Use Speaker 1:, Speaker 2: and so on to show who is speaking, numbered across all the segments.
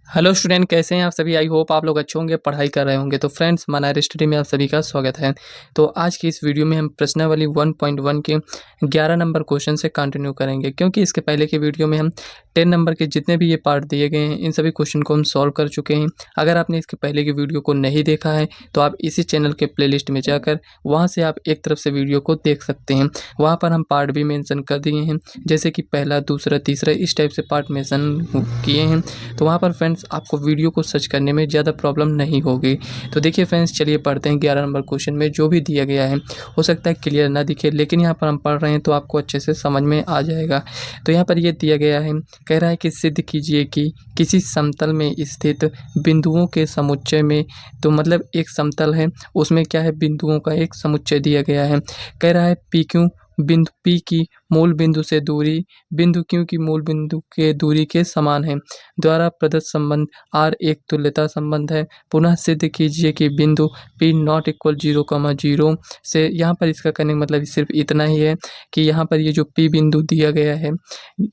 Speaker 1: Hello student, कैसे हैं आप सभी। आई होप आप लोग अच्छे होंगे, पढ़ाई कर रहे होंगे। तो फ्रेंड्स, मनायर स्टडी में आप सभी का स्वागत है। तो आज की इस वीडियो में हम प्रश्नावली 1.1 के 11 नंबर क्वेश्चन से कंटिन्यू करेंगे, क्योंकि इसके पहले के वीडियो में हम 10 नंबर के जितने भी ये पार्ट दिए गए हैं इन सभी क्वेश्चन को हम सॉल्व कर चुके हैं। अगर आपने इसके पहले की वीडियो को नहीं देखा है तो आप इसी चैनल के प्ले में जाकर वहाँ से आप एक तरफ से वीडियो को देख सकते हैं। वहाँ पर हम पार्ट भी मेंशन कर दिए हैं, जैसे कि पहला, दूसरा, तीसरा, इस टाइप से पार्ट मेंशन किए हैं। तो वहाँ पर फ्रेंड्स आपको वीडियो को सर्च करने में ज़्यादा प्रॉब्लम नहीं होगी। तो देखिए फ्रेंड्स, चलिए पढ़ते हैं 11 नंबर क्वेश्चन में जो भी दिया गया है। हो सकता है क्लियर ना दिखे, लेकिन यहाँ पर हम पढ़ रहे हैं तो आपको अच्छे से समझ में आ जाएगा। तो यहाँ पर ये दिया गया है, कह रहा है कि सिद्ध कीजिए कि किसी समतल में स्थित बिंदुओं के समुच्चय में, तो मतलब एक समतल है उसमें क्या है, बिंदुओं का एक समुच्चय दिया गया है। कह रहा है पी क्यू, बिंदु पी की मूल बिंदु से दूरी बिंदु क्यू की मूल बिंदु के दूरी के समान है। द्वारा प्रदत्त संबंध आर एक तुल्यता संबंध है। पुनः सिद्ध कीजिए कि बिंदु पी नॉट इक्वल 0,0 से, यहाँ पर इसका कहने का मतलब सिर्फ इतना ही है कि यहाँ पर ये जो पी बिंदु दिया गया है,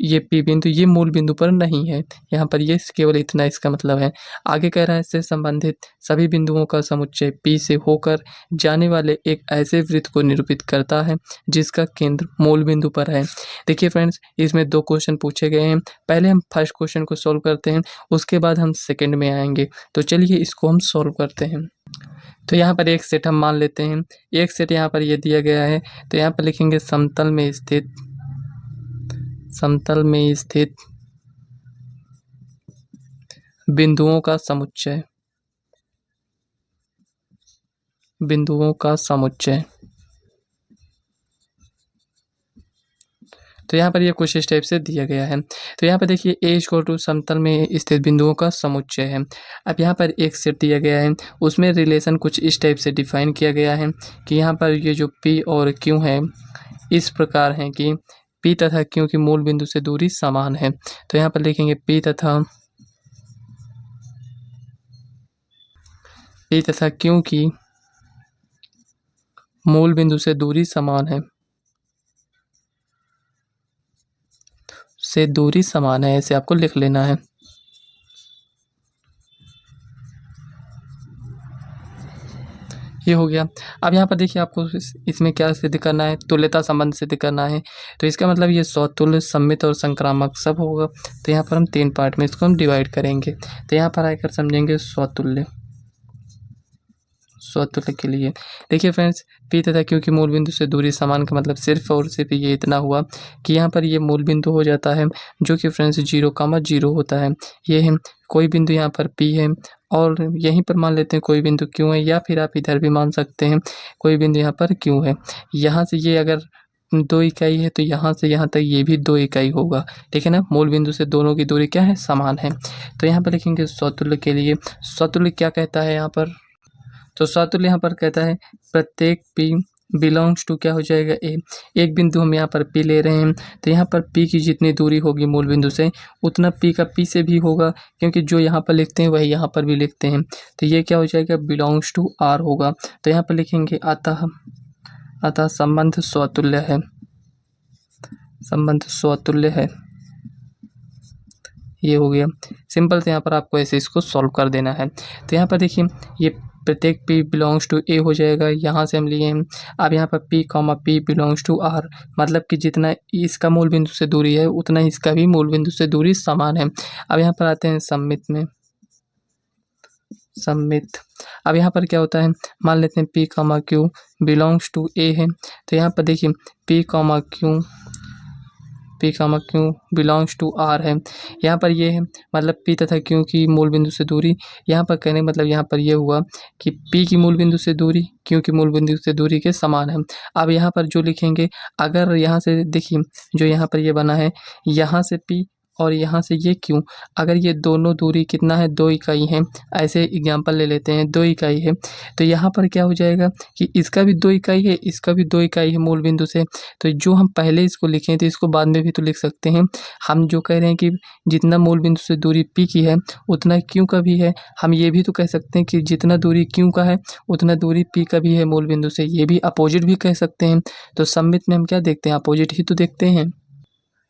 Speaker 1: ये पी बिंदु ये मूल बिंदु पर नहीं है। यहाँ पर ये केवल इतना इसका मतलब है। आगे कह रहा है इससे संबंधित सभी बिंदुओं का समुच्चय पी से होकर जाने वाले एक ऐसे वृत्त को निरूपित करता है जिसका केंद्र मूल बिंदु पर है। देखिए फ्रेंड्स, इसमें 2 क्वेश्चन पूछे गए हैं। पहले हम फर्स्ट क्वेश्चन को सॉल्व करते हैं, उसके बाद हम सेकंड में आएंगे। तो चलिए इसको हम सॉल्व करते हैं। तो यहाँ पर एक सेट हम मान लेते हैं, एक सेट यहाँ पर ये दिया गया है। तो यहाँ पर लिखेंगे समतल में स्थित बिंदुओं का समुच्चय, बिंदुओं का समुच्चय। तो यहाँ पर ये कुछ इस टाइप से दिया गया है। तो यहाँ पर देखिए ए इक्वल टू समतल में स्थित बिंदुओं का समुच्चय है। अब यहाँ पर एक सेट दिया गया है, उसमें रिलेशन कुछ इस टाइप से डिफाइन किया गया है कि यहाँ पर ये जो पी और क्यू है इस प्रकार है कि पी तथा क्यू की मूल बिंदु से दूरी समान है। तो यहाँ पर लिखेंगे पी तथा क्यू की मूल बिंदु से दूरी समान है, ऐसे आपको लिख लेना है। ये हो गया। अब यहाँ पर देखिए आपको इसमें क्या सिद्ध करना है, तुल्यता संबंध सिद्ध करना है। तो इसका मतलब ये स्वतुल्य, सममित और संक्रामक सब होगा। तो यहाँ पर हम 3 पार्ट में इसको हम डिवाइड करेंगे। तो यहाँ पर आकर समझेंगे स्वतुल्य के लिए। देखिए फ्रेंड्स, पी तथा क्यू की मूल बिंदु से दूरी समान का मतलब सिर्फ और सिर्फ ये इतना हुआ कि यहाँ पर ये मूल बिंदु हो जाता है जो कि फ्रेंड्स 0,0 होता है। ये है कोई बिंदु यहाँ पर पी है और यहीं पर मान लेते हैं कोई बिंदु क्यू है, या फिर आप इधर भी मान सकते हैं कोई बिंदु यहाँ पर क्यू है। यहाँ से ये अगर 2 इकाई है तो यहाँ से यहाँ तक ये भी 2 इकाई होगा, ठीक है ना। मूल बिंदु से दोनों की दूरी क्या है, समान है। तो यहाँ पर लिखेंगे स्वतुल्य के लिए। स्वतुल्य क्या कहता है यहाँ पर, तो स्वतुल्य यहाँ पर कहता है प्रत्येक पी बिलोंग्स टू क्या हो जाएगा, ए। एक बिंदु हम यहाँ पर पी ले रहे हैं, तो यहाँ पर पी की जितनी दूरी होगी मूल बिंदु से उतना पी का पी से भी होगा, क्योंकि जो यहाँ पर लिखते हैं वही यहाँ पर भी लिखते हैं। तो ये क्या हो जाएगा, बिलोंग्स टू आर होगा। तो यहाँ पर लिखेंगे अतः संबंध स्वतुल्य है, ये हो गया सिंपल। तो यहाँ पर आपको ऐसे इसको सॉल्व कर देना है। तो यहाँ पर देखिए ये प्रत्येक p बिलोंग्स टू a हो जाएगा, यहाँ से हम लिए हैं। अब यहाँ पर p बिलोंग्स टू r, मतलब कि जितना इसका मूल बिंदु से दूरी है उतना इसका भी मूल बिंदु से दूरी समान है। अब यहाँ पर आते हैं सममित। अब यहाँ पर क्या होता है, मान लेते हैं p, q belongs to a है। तो यहाँ पर देखिए p, q belongs to r है। यहाँ पर ये है मतलब p तथा q की मूल बिंदु से दूरी, यहाँ पर कहने मतलब यहाँ पर ये हुआ कि p की मूल बिंदु से दूरी q की मूल बिंदु से दूरी के समान है। अब यहाँ पर जो लिखेंगे, अगर यहाँ से देखिए जो यहाँ पर ये बना है, यहाँ से p और यहाँ से ये q, अगर ये दोनों दूरी कितना है, 2 इकाई है। ऐसे एग्जांपल ले लेते हैं, 2 इकाई है। तो यहाँ पर क्या हो जाएगा कि इसका भी 2 इकाई है, इसका भी 2 इकाई है मूल बिंदु से। तो जो हम पहले इसको लिखे थे इसको बाद में भी तो लिख सकते हैं। हम जो कह रहे हैं कि जितना मूल बिंदु से दूरी p की है उतना q का भी है। हम ये भी तो कह सकते हैं कि जितना दूरी q का है उतना दूरी p का भी है मूल बिंदु से, ये भी अपोजिट भी कह सकते हैं। तो सममित में हम क्या देखते हैं, अपोजिट ही तो देखते हैं।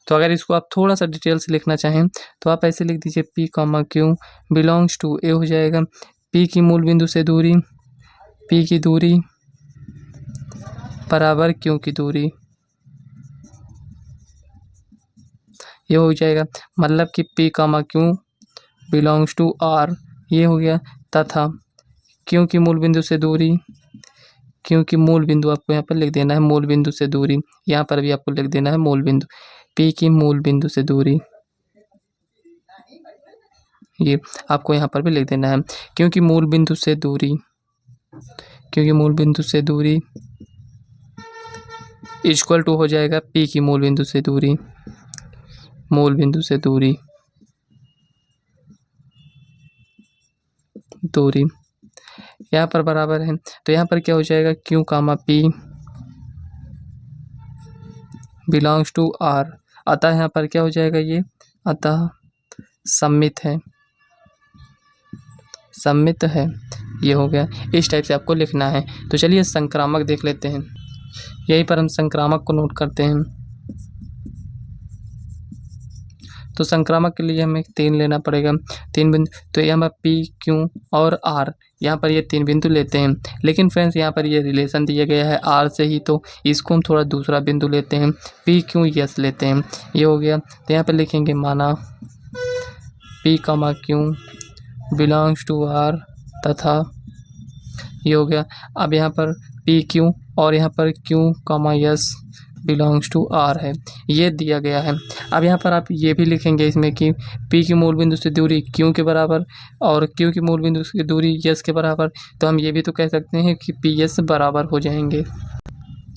Speaker 1: तो अगर इसको आप थोड़ा सा डिटेल से लिखना चाहें तो आप ऐसे लिख दीजिए P comma Q belongs to A हो जाएगा P की मूल बिंदु से दूरी, P की दूरी बराबर Q की दूरी, ये हो जाएगा। मतलब कि P comma Q belongs to R, ये हो गया। तथा Q की मूल बिंदु से दूरी, Q की मूल बिंदु आपको यहाँ पर लिख देना है, मूल बिंदु से दूरी, यहाँ पर भी आपको लिख देना है मूल बिंदु, P की मूल बिंदु से दूरी, ये आपको यहाँ पर भी लिख देना है। क्योंकि मूल बिंदु से दूरी, क्योंकि मूल बिंदु से दूरी इक्वल टू हो जाएगा P की मूल बिंदु से दूरी, मूल बिंदु से दूरी, दूरी यहाँ पर बराबर है। तो यहाँ पर क्या हो जाएगा Q comma P belongs to R, अतः यहाँ पर क्या हो जाएगा ये, अतः सममित है, सममित है, ये हो गया। इस टाइप से आपको लिखना है। तो चलिए संक्रामक देख लेते हैं। यहीं पर हम संक्रामक को नोट करते हैं। तो संक्रामक के लिए हमें 3 लेना पड़ेगा, 3 बिंदु। तो यहाँ पर P Q और R, यहाँ पर ये 3 बिंदु लेते हैं। लेकिन फ्रेंड्स यहाँ पर ये रिलेशन दिया गया है R से ही, तो इसको हम थोड़ा दूसरा बिंदु लेते हैं, P Q S लेते हैं, ये हो गया। तो यहाँ पर लिखेंगे माना P कमा Q बिलोंग्स टू R तथा, ये हो गया। अब यहाँ पर P Q और यहाँ पर Q कमा S बिलोंग्स टू R है, ये दिया गया है। अब यहाँ पर आप ये भी लिखेंगे इसमें कि P की मूल बिंदु से दूरी Q के बराबर और Q की मूल बिंदु से दूरी S के बराबर। तो हम ये भी तो कह सकते हैं कि PS बराबर हो जाएंगे।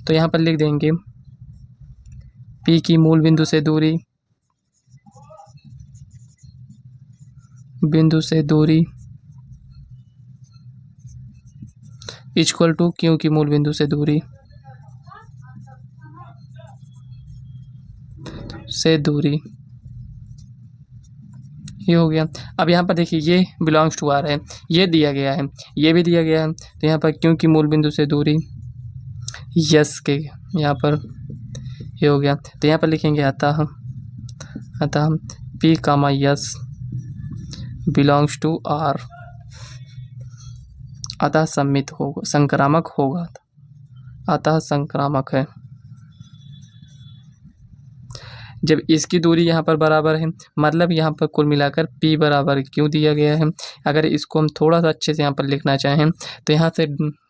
Speaker 1: तो यहाँ पर लिख देंगे P की मूल बिंदु से दूरी, बिंदु से दूरी इक्वल टू Q की मूल बिंदु से दूरी, से दूरी, ये हो गया। अब यहाँ पर देखिए ये बिलोंग्स टू R है, ये दिया गया है, ये भी दिया गया है। तो यहाँ पर Q की मूल बिंदु से दूरी S के, यहाँ पर ये हो गया। तो यहाँ पर लिखेंगे अतः, अतः P comma S belongs to R, अतः सममित होगा, संक्रामक होगा, अतः संक्रामक है। जब इसकी दूरी यहाँ पर बराबर है, मतलब यहाँ पर कुल मिलाकर P बराबर Q दिया गया है। अगर इसको हम थोड़ा सा अच्छे से यहाँ पर लिखना चाहें तो यहाँ से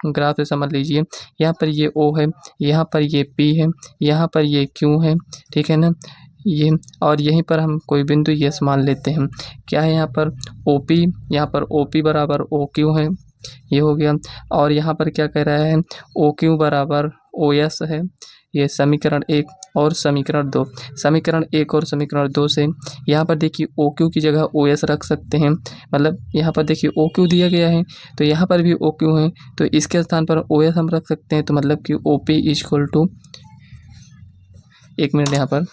Speaker 1: ग्राफ से समझ लीजिए, यहाँ पर ये O है, यहाँ पर ये P है, यहाँ पर ये Q है, ठीक है ना, ये। और यहीं पर हम कोई बिंदु S मान लेते हैं। क्या है यहाँ पर OP, यहाँ पर OP बराबर OQ है, ये हो गया। और यहाँ पर क्या कह रहा है OQ बराबर OS है, ये समीकरण 1 और समीकरण 2। समीकरण 1 और समीकरण 2 से यहाँ पर देखिए OQ की जगह OS रख सकते हैं, मतलब यहाँ पर देखिए OQ दिया गया है तो यहाँ पर भी OQ है, तो इसके स्थान पर OS हम रख सकते हैं। तो मतलब कि OP इक्वल टू, एक मिनट, यहाँ पर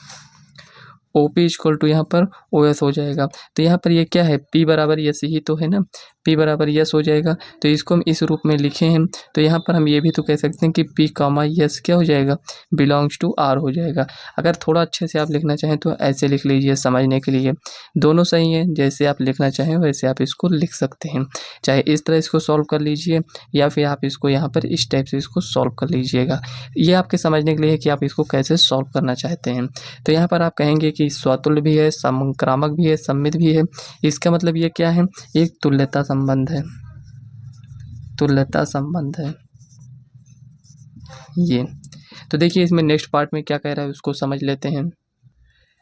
Speaker 1: OP इक्वल टू यहाँ पर OS हो जाएगा। तो यहाँ पर ये क्या है, P बराबर S ही तो है ना, P बराबर S हो जाएगा। तो इसको हम इस रूप में लिखे हैं। तो यहाँ पर हम ये भी तो कह सकते हैं कि P कामा S क्या हो जाएगा, बिलोंग्स टू R हो जाएगा। अगर थोड़ा अच्छे से आप लिखना चाहें तो ऐसे लिख लीजिए, समझने के लिए दोनों सही है, जैसे आप लिखना चाहें वैसे आप इसको लिख सकते हैं। चाहे इस तरह इसको सॉल्व कर लीजिए या फिर आप इसको यहाँ पर इस टाइप से इसको सॉल्व कर लीजिएगा। ये आपके समझने के लिए है कि आप इसको कैसे सॉल्व करना चाहते हैं। तो यहाँ पर आप कहेंगे कि स्वतुल्य भी है, संक्रामक भी है, सममित भी है। इसका मतलब ये क्या है, एक तुल्यता संबंध है, तुल्यता संबंध है ये। तो देखिए इसमें नेक्स्ट पार्ट में क्या कह रहा है उसको समझ लेते हैं।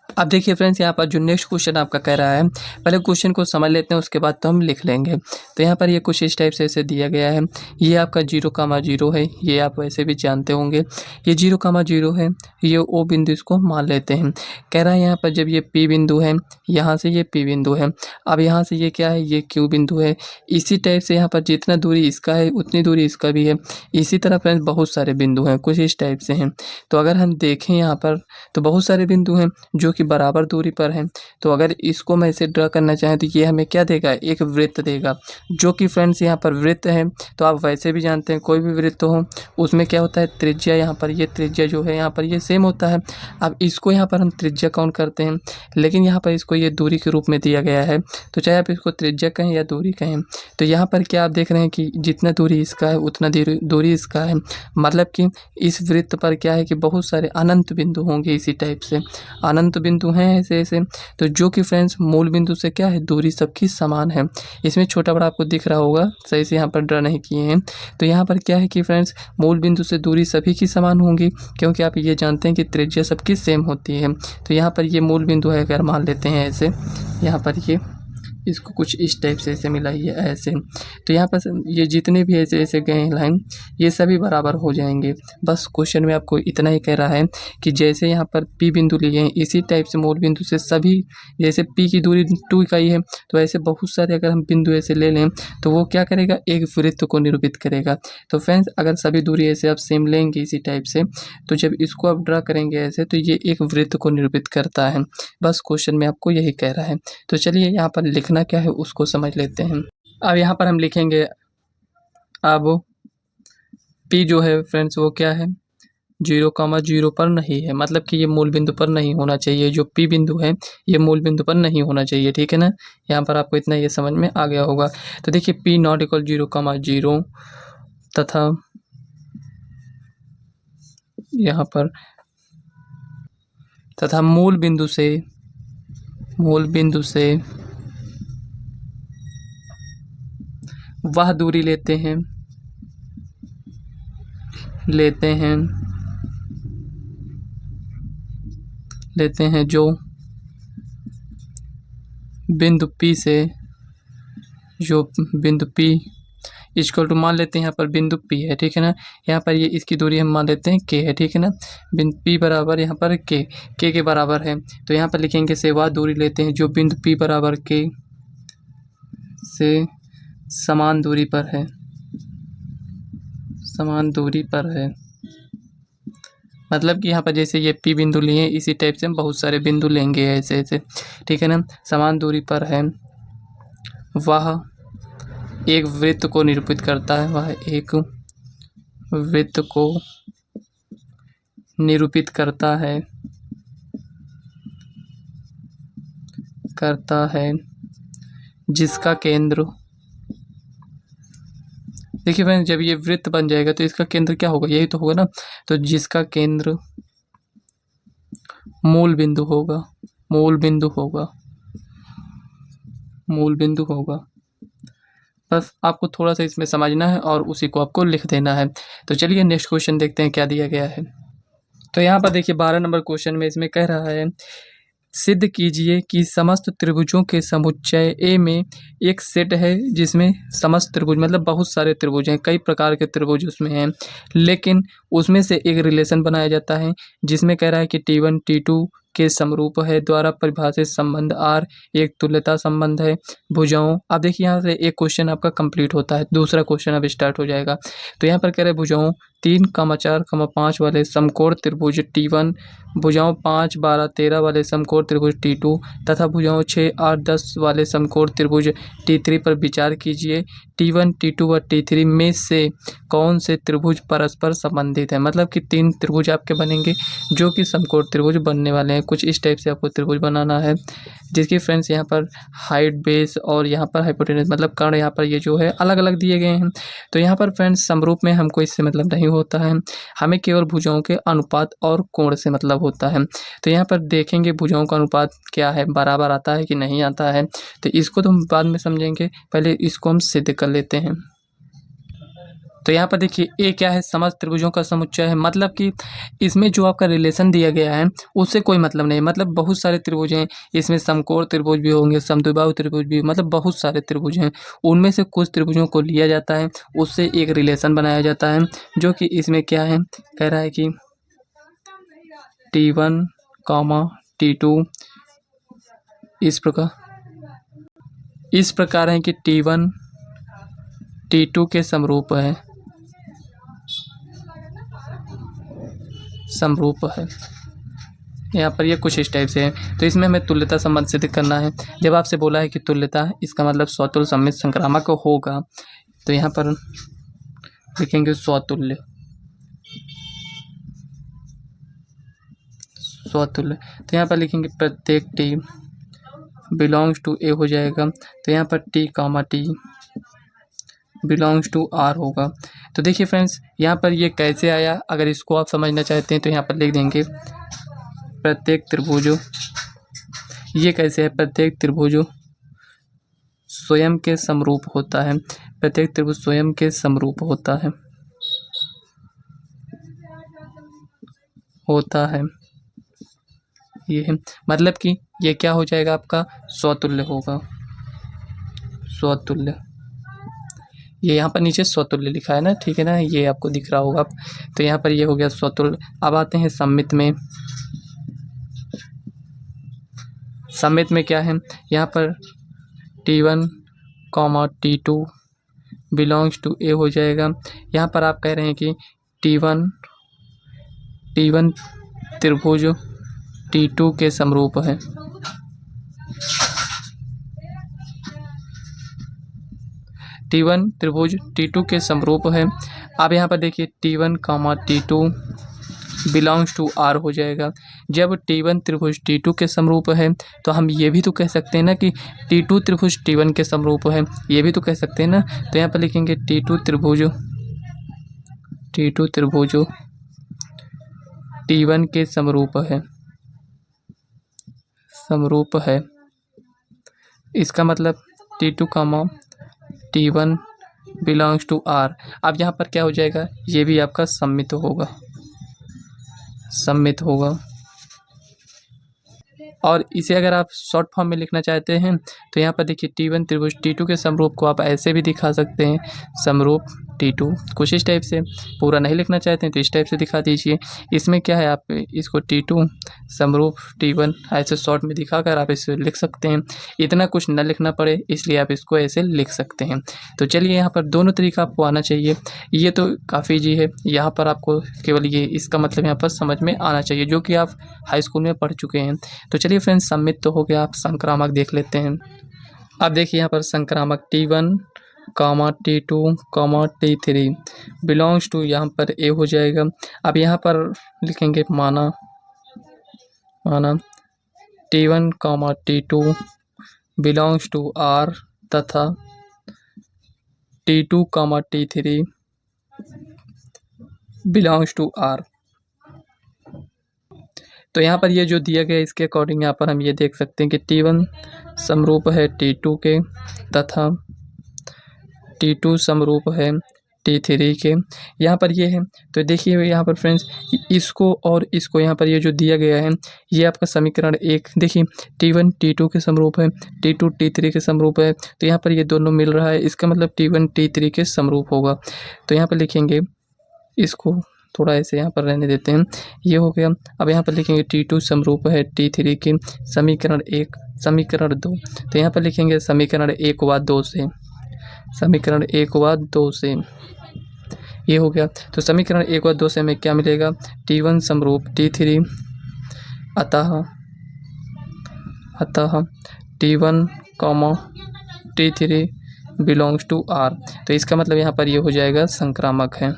Speaker 1: अब देखिए फ्रेंड्स, यहाँ पर जो नेक्स्ट क्वेश्चन आपका कह रहा है, पहले क्वेश्चन को समझ लेते हैं, उसके बाद तो हम लिख लेंगे। तो यहाँ पर ये कुछ इस टाइप से ऐसे दिया गया है, ये आपका 0,0 है, ये आप वैसे भी जानते होंगे, ये 0,0 है, ये O बिंदु इसको मान लेते हैं। कह रहा है यहाँ पर जब ये P बिंदु है, यहाँ से ये P बिंदु है, अब यहाँ से ये क्या है, ये Q बिंदु है। इसी टाइप से यहाँ पर जितना दूरी इसका है उतनी दूरी इसका भी है। इसी तरह फ्रेंड्स बहुत सारे बिंदु हैं, कुछ इस टाइप से हैं। तो अगर हम देखें यहाँ पर तो बहुत सारे बिंदु हैं जो कि बराबर दूरी पर हैं। तो अगर इसको मैं इसे ड्रा करना चाहें तो ये हमें क्या देगा, एक वृत्त देगा, जो कि फ्रेंड्स यहाँ पर वृत्त है। तो आप वैसे भी जानते हैं कोई भी वृत्त हो उसमें क्या होता है, त्रिज्या, यहाँ पर ये त्रिज्या जो है यहाँ पर ये सेम होता है। अब इसको यहाँ पर हम त्रिज्या काउंट करते हैं, लेकिन यहाँ पर इसको ये दूरी के रूप में दिया गया है। तो चाहे आप इसको त्रिज्या कहें या दूरी कहें, तो यहाँ पर क्या आप देख रहे हैं कि जितना दूरी इसका है उतना दूरी इसका है। मतलब कि इस वृत्त पर क्या है कि बहुत सारे अनंत बिंदु होंगे, इसी टाइप से अनंत बिंदु हैं ऐसे ऐसे। तो जो कि फ्रेंड्स मूल बिंदु से क्या है, दूरी सबकी समान है। इसमें छोटा बड़ा आपको दिख रहा होगा, सही से यहाँ पर ड्रा नहीं किए हैं। तो यहाँ पर क्या है कि फ्रेंड्स मूल बिंदु से दूरी सभी की समान होंगी, क्योंकि आप ये जानते हैं कि त्रिज्या सबकी सेम होती है। तो यहाँ पर ये मूल बिंदु है, अगर मान लेते हैं ऐसे, यहाँ पर ये इसको कुछ इस टाइप से ऐसे मिलाइए ऐसे। तो यहाँ पर ये जितने भी ऐसे ऐसे गए हैं लाइन, ये सभी बराबर हो जाएंगे। बस क्वेश्चन में आपको इतना ही कह रहा है कि जैसे यहाँ पर P बिंदु लिए हैं, इसी टाइप से मूल बिंदु से सभी, जैसे P की दूरी 2 इकाई है, तो ऐसे बहुत सारे अगर हम बिंदु ऐसे ले लें तो वो क्या करेगा, एक वृत्त को निरूपित करेगा। तो फ्रेंड्स अगर सभी दूरी ऐसे आप सेम लेंगे इसी टाइप से, तो जब इसको आप ड्रा करेंगे ऐसे, तो ये एक वृत्त को निरूपित करता है। बस क्वेश्चन में आपको यही कह रहा है। तो चलिए यहाँ पर लिखना क्या है उसको समझ लेते हैं। अब यहाँ पर हम लिखेंगे, अब P जो है फ्रेंड्स वो क्या है, 0,0 पर नहीं है, मतलब कि ये मूल बिंदु पर नहीं होना चाहिए। जो P बिंदु है ये मूल बिंदु पर नहीं होना चाहिए, ठीक है ना। यहाँ पर आपको इतना ये समझ में आ गया होगा। तो देखिए P नॉट इक्वल 0,0 तथा यहाँ पर तथा मूल बिंदु से वह दूरी लेते हैं जो बिंदु P इक्वल टू, मान लेते हैं यहाँ पर बिंदु P है, ठीक है ना। यहाँ पर ये इसकी दूरी हम मान लेते हैं K है, ठीक है ना। बिंदु P बराबर यहाँ पर K के बराबर है। तो यहाँ पर लिखेंगे से वह दूरी लेते हैं जो बिंदु P बराबर K से समान दूरी पर है। मतलब कि यहाँ पर जैसे ये P बिंदु लिए, इसी टाइप से हम बहुत सारे बिंदु लेंगे ऐसे ऐसे, ठीक है ना। समान दूरी पर है, वह एक वृत्त को निरूपित करता है, वह एक वृत्त को निरूपित करता है जिसका केंद्र, देखिए फ्रेंड्स जब ये वृत्त बन जाएगा तो इसका केंद्र क्या होगा, यही तो होगा ना। तो जिसका केंद्र मूल बिंदु होगा। बस आपको थोड़ा सा इसमें समझना है और उसी को आपको लिख देना है। तो चलिए नेक्स्ट क्वेश्चन देखते हैं क्या दिया गया है। तो यहाँ पर देखिए 12 नंबर क्वेश्चन में इसमें कह रहा है, सिद्ध कीजिए कि समस्त त्रिभुजों के समुच्चय A में एक सेट है जिसमें समस्त त्रिभुज, मतलब बहुत सारे त्रिभुज हैं, कई प्रकार के त्रिभुज उसमें हैं, लेकिन उसमें से एक रिलेशन बनाया जाता है जिसमें कह रहा है कि T1 T2 के समरूप है, द्वारा परिभाषित संबंध R एक तुल्यता संबंध है। भुजाओं, अब देखिए यहाँ से एक क्वेश्चन आपका कंप्लीट होता है, दूसरा क्वेश्चन अब स्टार्ट हो जाएगा। तो यहाँ पर कह रहे हैं भुजाओं 3, 4, 5 वाले समकोण त्रिभुज T1, भुजाओं 5, 12, 13 वाले समकोण त्रिभुज T2 तथा भुजाओं 6, 8, 10 वाले समकोण त्रिभुज T3 पर विचार कीजिए। T1, T2 व T3 में से कौन से त्रिभुज परस्पर संबंधित है। मतलब कि 3 त्रिभुज आपके बनेंगे जो कि समकोण त्रिभुज बनने वाले हैं। कुछ इस टाइप से आपको त्रिभुज बनाना है, जिसकी फ्रेंड्स यहाँ पर हाइट, बेस और यहाँ पर हाइपोटेनस, मतलब कर्ण यहाँ पर ये जो है अलग अलग दिए गए हैं। तो यहाँ पर फ्रेंड्स समरूप में हमको इससे मतलब नहीं होता है, हमें केवल भुजाओं के अनुपात और कोण से मतलब होता है। तो यहाँ पर देखेंगे भुजाओं का अनुपात क्या है, बराबर आता है कि नहीं आता है। तो इसको तो हम बाद में समझेंगे, पहले इसको हम सिद्ध कर लेते हैं। तो यहाँ पर देखिए ए क्या है, समस्त त्रिभुजों का समुच्चय है, मतलब कि इसमें जो आपका रिलेशन दिया गया है उससे कोई मतलब नहीं, मतलब बहुत सारे त्रिभुज हैं, इसमें समकोण त्रिभुज भी होंगे, समद्विबाहु त्रिभुज भी, मतलब बहुत सारे त्रिभुज हैं, उनमें से कुछ त्रिभुजों को लिया जाता है, उससे एक रिलेशन बनाया जाता है, जो कि इसमें क्या है, कह रहा है कि T1, T2 इस प्रकार है कि T1 T2 के समरूप है। यहाँ पर ये कुछ इस टाइप से है। तो इसमें हमें तुल्यता संबंध सिद्ध करना है। जब आपसे बोला है कि तुल्यता, इसका मतलब स्वतुल्य सममित संक्रामक होगा, तो यहाँ पर लिखेंगे स्वतुल्य। स्वतुल्य तो यहाँ पर लिखेंगे प्रत्येक टी बिलोंग्स टू ए हो जाएगा, तो यहाँ पर T comma T belongs to R होगा। तो देखिए फ्रेंड्स, यहाँ पर ये कैसे आया, अगर इसको आप समझना चाहते हैं तो यहाँ पर लिख देंगे प्रत्येक त्रिभुजों, ये कैसे है, प्रत्येक त्रिभुज स्वयं के समरूप होता है, प्रत्येक त्रिभुज स्वयं के समरूप होता है ये है, मतलब कि ये क्या हो जाएगा, आपका स्वतुल्य होगा। स्वतुल्य, ये यहाँ पर नीचे स्वतुल्य लिखा है ना, ठीक है ना, ये आपको दिख रहा होगा। तो यहाँ पर ये हो गया स्वतुल्य। अब आते हैं सममित में। सममित में क्या है, यहाँ पर T1, T2 belongs to A हो जाएगा। यहाँ पर आप कह रहे हैं कि T1 त्रिभुज T2 के समरूप है। T1 त्रिभुज T2 के समरूप है। अब यहाँ पर देखिए T1, T2 belongs to are हो जाएगा। जब T1 त्रिभुज T2 के समरूप है तो हम ये भी तो कह सकते हैं ना कि T2 त्रिभुज T1 के समरूप है, ये भी तो कह सकते हैं ना। तो यहाँ पर लिखेंगे T2 त्रिभुज T1 के समरूप है। इसका मतलब T2, T1 belongs to are. अब यहाँ पर क्या हो जाएगा, ये भी आपका सम्मित होगा। और इसे अगर आप शॉर्ट फॉर्म में लिखना चाहते हैं तो यहाँ पर देखिए T1 त्रिभुज T2 के समरूप को आप ऐसे भी दिखा सकते हैं, समरूप T2। कुछ इस टाइप से, पूरा नहीं लिखना चाहते हैं तो इस टाइप से दिखा दीजिए। इसमें क्या है, आप इसको T2 समरूप T1 ऐसे शॉर्ट में दिखाकर आप इसे लिख सकते हैं। इतना कुछ न लिखना पड़े इसलिए आप इसको ऐसे लिख सकते हैं। तो चलिए, यहाँ पर दोनों तरीका आपको आना चाहिए, ये तो काफ़ी ईजी है। यहाँ पर आपको केवल ये इसका मतलब यहाँ पर समझ में आना चाहिए, जो कि आप हाई स्कूल में पढ़ चुके हैं। तो चलिए फ्रेंड्स, सम्मित तो हो गया, आप संक्रामक देख लेते हैं। अब देखिए यहाँ पर संक्रामक T1, T2, T3 belongs to, यहाँ पर ए हो जाएगा। अब यहाँ पर लिखेंगे माना T1, T2 belongs to are तथा T2, T3 belongs to are. तो यहाँ पर ये जो दिया गया इसके अकॉर्डिंग यहाँ पर हम ये देख सकते हैं कि T1 समरूप है T2 के तथा T2 समरूप है T3 के। यहाँ पर ये है, तो देखिए यहाँ पर फ्रेंड्स, इसको और इसको यहाँ पर ये जो दिया गया है ये आपका समीकरण 1, देखिए T1 T2 के समरूप है, T2 T3 के समरूप है, तो यहाँ पर ये दोनों मिल रहा है, इसका मतलब T1 T3 के समरूप होगा। तो यहाँ पर लिखेंगे, इसको थोड़ा ऐसे यहाँ पर रहने देते हैं, ये हो गया। अब यहाँ पर लिखेंगे T2 समरूप है T3 के, समीकरण 1, समीकरण 2। तो यहाँ पर लिखेंगे समीकरण 1 व 2 से, समीकरण 1 व 2 से, ये हो गया। तो समीकरण 1 व 2 से हमें क्या मिलेगा, T1 समरूप T3 अतः T1, T3 belongs to are. तो इसका मतलब यहाँ पर ये हो जाएगा संक्रामक है,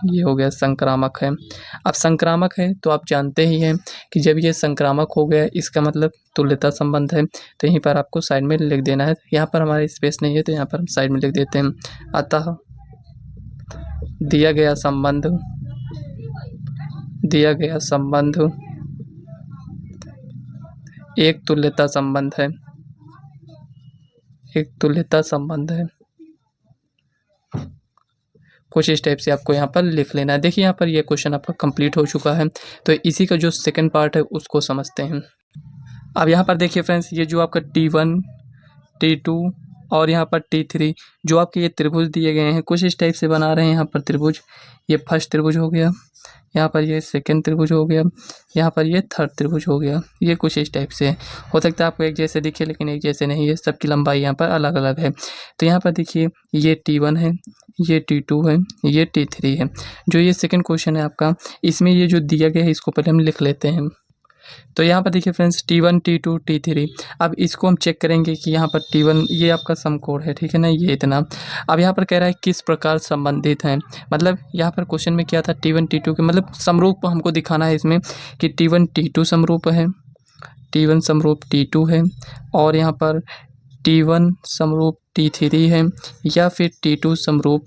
Speaker 1: ये हो गया संक्रामक है। अब संक्रामक है तो आप जानते ही हैं कि जब ये संक्रामक हो गया इसका मतलब तुल्यता संबंध है। तो यहीं पर आपको साइड में लिख देना है, यहाँ पर हमारे स्पेस नहीं है तो यहाँ पर हम साइड में लिख देते हैं। अतः दिया गया संबंध एक तुल्यता संबंध है, कुछ इस टाइप से आपको यहाँ पर लिख लेना है। देखिए यहाँ पर ये क्वेश्चन आपका कंप्लीट हो चुका है। तो इसी का जो सेकंड पार्ट है उसको समझते हैं। अब यहाँ पर देखिए फ्रेंड्स, ये जो आपका T1, T2 और यहाँ पर T3 जो आपके ये त्रिभुज दिए गए हैं, कुछ इस टाइप से बना रहे हैं। यहाँ पर त्रिभुज, ये फर्स्ट त्रिभुज हो गया, यहाँ पर ये सेकंड त्रिभुज हो गया, यहाँ पर ये थर्ड त्रिभुज हो गया। ये कुछ इस टाइप से है। हो सकता है आपको एक जैसे दिखे लेकिन एक जैसे नहीं है, सबकी लंबाई यहाँ पर अलग अलग है। तो यहाँ पर देखिए ये T1 है, ये T2 है, ये T3 है। जो ये सेकंड क्वेश्चन है आपका, इसमें ये जो दिया गया है इसको पहले हम लिख लेते हैं। तो यहाँ पर देखिए फ्रेंड्स T1 T2 T3, अब इसको हम चेक करेंगे कि यहाँ पर T1 ये आपका समकोण है, ठीक है ना, ये इतना। अब यहाँ पर कह रहा है किस प्रकार संबंधित हैं, मतलब यहाँ पर क्वेश्चन में क्या था, T1 T2 के मतलब समरूप हमको दिखाना है इसमें कि T1 T2 समरूप है, T1 समरूप T2 है, और यहाँ पर T1 समरूप T3 है, या फिर T2 समरूप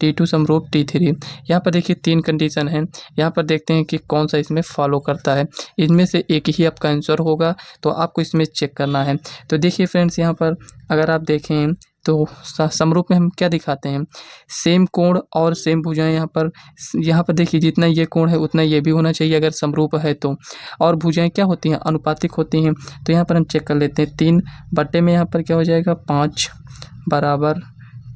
Speaker 1: T2 समरूप T3। यहाँ पर देखिए 3 कंडीशन है। यहाँ पर देखते हैं कि कौन सा इसमें फॉलो करता है। इनमें से एक ही आपका आंसर होगा, तो आपको इसमें चेक करना है। तो देखिए फ्रेंड्स, यहाँ पर अगर आप देखें तो समरूप में हम क्या दिखाते हैं, सेम कोण और सेम भुजाएं। यहाँ पर देखिए जितना ये कोण है उतना ये भी होना चाहिए अगर समरूप है तो। और भुजाएं क्या होती हैं, अनुपातिक होती हैं। तो यहाँ पर हम चेक कर लेते हैं, 3 बटे में यहाँ पर क्या हो जाएगा 5 बराबर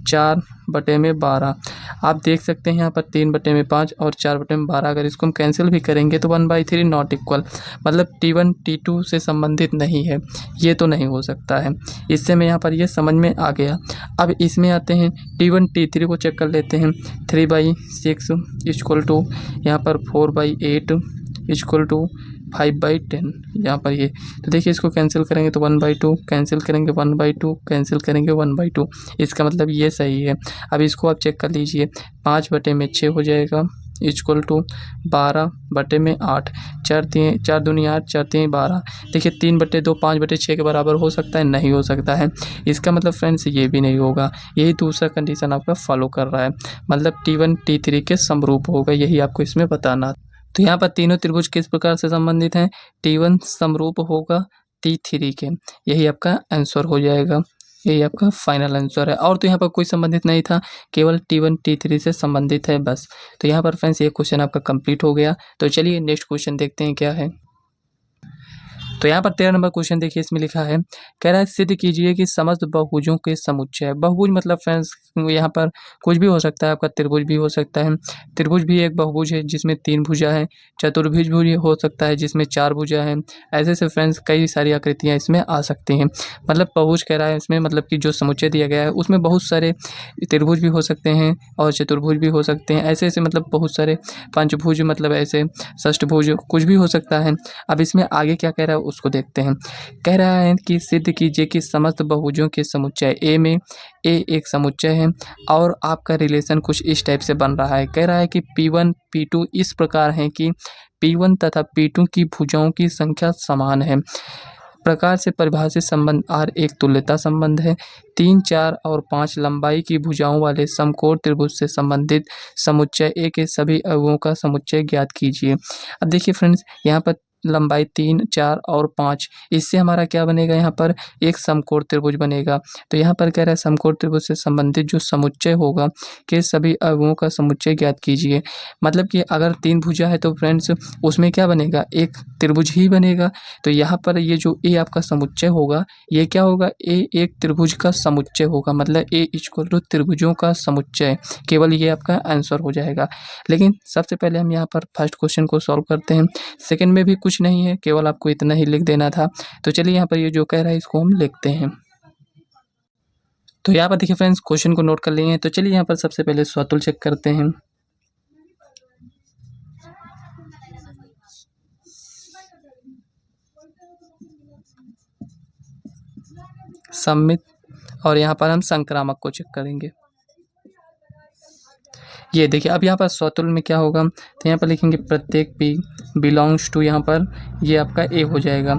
Speaker 1: 4 बटे में 12। आप देख सकते हैं यहाँ पर 3 बटे में 5 और 4 बटे में 12, अगर इसको हम कैंसिल भी करेंगे तो 1/3 नॉट इक्वल, मतलब T1 T2 से संबंधित नहीं है, ये तो नहीं हो सकता है। इससे मैं यहाँ पर ये समझ में आ गया। अब इसमें आते हैं T1 T3 को चेक कर लेते हैं। 3/6 इक्वल टू यहाँ पर 4/8 इक्वल टू 5/10, यहाँ पर ये। तो देखिए इसको कैंसिल करेंगे तो 1/2, कैंसिल करेंगे 1/2, कैंसिल करेंगे 1/2, इसका मतलब ये सही है। अब इसको आप चेक कर लीजिए, 5 बटे में 6 हो जाएगा इक्वल टू 12 बटे में 8, 4 दूनी 8, 4 तीन 12। देखिए 3/2 5/6 के बराबर हो सकता है, नहीं हो सकता है। इसका मतलब फ्रेंड्स ये भी नहीं होगा। यही दूसरा कंडीशन आपका फॉलो कर रहा है, मतलब T1 T3 के समरूप होगा, यही आपको इसमें बताना। तो यहाँ पर तीनों त्रिभुज किस प्रकार से संबंधित हैं, T1 समरूप होगा T3 के, यही आपका आंसर हो जाएगा, यही आपका फाइनल आंसर है। और तो यहाँ पर कोई संबंधित नहीं था, केवल T1 T3 से संबंधित है बस। तो यहाँ पर फ्रेंड्स ये क्वेश्चन आपका कंप्लीट हो गया। तो चलिए नेक्स्ट क्वेश्चन देखते हैं क्या है। तो यहाँ पर 13 नंबर क्वेश्चन देखिए, इसमें लिखा है, कह रहा है सिद्ध कीजिए कि समस्त बहुभुजों के समुच्चय। बहुभुज मतलब फ्रेंड्स यहाँ पर कुछ भी हो सकता है, आपका त्रिभुज भी हो सकता है। त्रिभुज भी एक बहुभुज है जिसमें 3 भुजा है। चतुर्भुज भी हो सकता है जिसमें 4 भुजा है। ऐसे से फ्रेंड्स कई सारी आकृतियाँ इसमें आ सकती हैं। मतलब बहुभुज कह रहा है इसमें, मतलब कि जो समुच्चय दिया गया है उसमें बहुत सारे त्रिभुज भी हो सकते हैं और चतुर्भुज भी हो सकते हैं। ऐसे ऐसे मतलब बहुत सारे पंचभुज, मतलब ऐसे षष्ठभुज कुछ भी हो सकता है। अब इसमें आगे क्या कह रहा है उसको देखते हैं। कह रहा है कि सिद्ध कीजिए कि समस्त बहुभुजों के समुच्चय ए में ए एक समुच्चय है, और आपका रिलेशन कुछ इस टाइप से बन रहा है। कह रहा है कि P1 P2 इस प्रकार है कि P1 तथा P2 की भुजाओं की संख्या समान है। प्रकार से परिभाषित संबंध R एक तुल्यता संबंध है। 3, 4 और 5 लंबाई की भुजाओं वाले समकोण त्रिभुज से संबंधित समुच्चय ए के सभी अवयवों का समुच्चय ज्ञात कीजिए। अब देखिए फ्रेंड्स, यहाँ पर लंबाई 3, 4 और 5, इससे हमारा क्या बनेगा, यहाँ पर एक समकोण त्रिभुज बनेगा। तो यहाँ पर कह रहा है समकोण त्रिभुज से संबंधित जो समुच्चय होगा के सभी अवयवों का समुच्चय ज्ञात कीजिए। मतलब कि अगर 3 भुजा है तो फ्रेंड्स उसमें क्या बनेगा, एक त्रिभुज ही बनेगा। तो यहाँ पर ये जो ए आपका समुच्चय होगा, ये क्या होगा, ए एक त्रिभुज का समुच्चय होगा, मतलब ए इक्वल टू त्रिभुजों का समुच्चय। केवल ये आपका आंसर हो जाएगा। लेकिन सबसे पहले हम यहाँ पर फर्स्ट क्वेश्चन को सॉल्व करते हैं। सेकंड में भी कुछ नहीं है, केवल आपको इतना ही लिख देना था। तो चलिए यहाँ पर ये जो कह रहा है इसको हम लिखते हैं। तो यहाँ पर देखिए फ्रेंड्स, क्वेश्चन को नोट कर लिए हैं। तो चलिए यहाँ पर सबसे पहले स्वतुल चेक करते हैं। सममित, और यहाँ पर हम संक्रामक को चेक करेंगे। ये देखिए, अब यहाँ पर स्वतुल में क्या होगा, तो यहाँ पर लिखेंगे प्रत्येक P बिलोंग्स टू, यहाँ पर ये आपका A हो जाएगा,